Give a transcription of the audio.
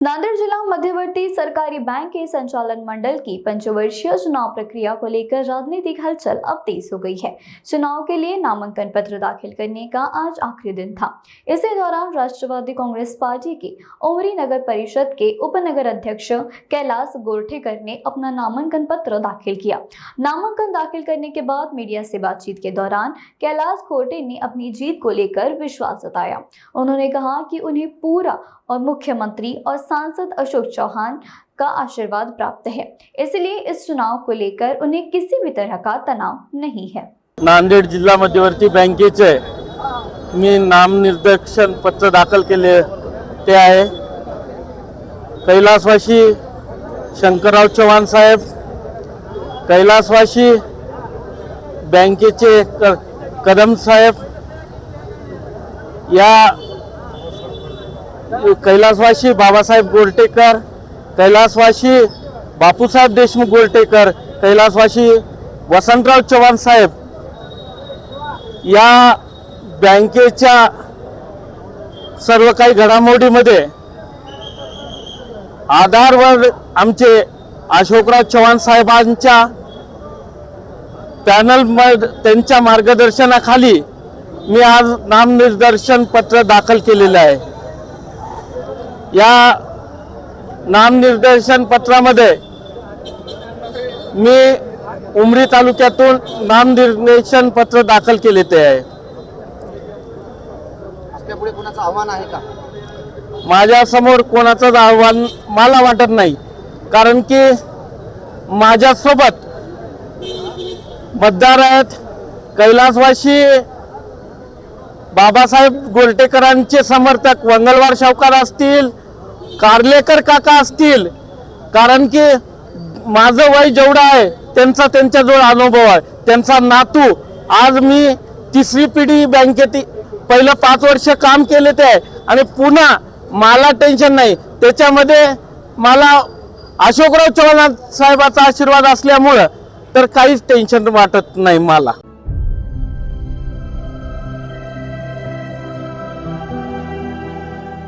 नांदेड़ जिला मध्यवर्ती सरकारी बैंक के संचालन मंडल की पंचवर्षीय चुनाव प्रक्रिया को लेकर राजनीतिक हलचल अब तेज हो गई है। चुनाव के लिए नामांकन पत्र दाखिल करने का आज आखिरी दिन था। इसी दौरान राष्ट्रवादी कांग्रेस पार्टी के उमरी नगर परिषद के उपनगर अध्यक्ष कैलाश गोरठेकर ने अपना नामांकन पत्र दाखिल किया। नामांकन दाखिल करने के बाद मीडिया से बातचीत के दौरान कैलाश गोरठे ने अपनी जीत को लेकर विश्वास जताया। उन्होंने कहा कि उन्हें पूरा और मुख्यमंत्री और सांसद अशोक चौहान का आशीर्वाद प्राप्त है, इसलिए इस चुनाव को लेकर उन्हें किसी भी तरह का तनाव नहीं है। नांदेड़ जिल्हा मध्यवर्ती बँकेचे मी नामनिर्देशन पत्र दाखल केले ते आहे। कैलासवासी शंकरराव चव्हाण साहेब, कैलासवासी बँकेचे कदम साहेब, या कैलासवासी बाबासाहेब गोरठेकर, कैलासवासी बापूसाहेब देशमुख गोरठेकर, कैलासवासी वसंतराव चव्हाण साहेब या बँकेच्या सर्व काही घडामोडीमध्ये आधारवर आमचे अशोकराव चव्हाण साहेबांच्या पॅनल त्यांच्या मार्गदर्शनाखाली मी आज नामनिर्देशन पत्र दाखल केलेले आहे। या नामनिर्देशन पत्रामध्ये मी उमरी तालुक्यातून नामनिर्देशन पत्र दाखल केले ते आहे। आपल्यापुढे कोणाचं आव्हान आहे का? माझ्या समोर कोणाचं आव्हान मला वाटत नाही, कारण की माझ्या सोबत मतदार आहेत। कैलासवासी बाबासाहेब गोरठेकरांचे समर्थक वंगलवार सावकार असतील, कारलेकर काका असतील, कारण की माझं वय जेवढं आहे त्यांचा त्यांच्याजवळ अनुभव आहे। त्यांचा नातू आज मी तिसरी पिढी बँकेत पहिलं 5 वर्ष काम केले ते आणि पुन्हा मला टेन्शन नाही। त्याच्यामध्ये मला अशोकराव चव्हाण साहेबांचा आशीर्वाद असल्यामुळे तर काहीच टेन्शन वाटत नाही मला।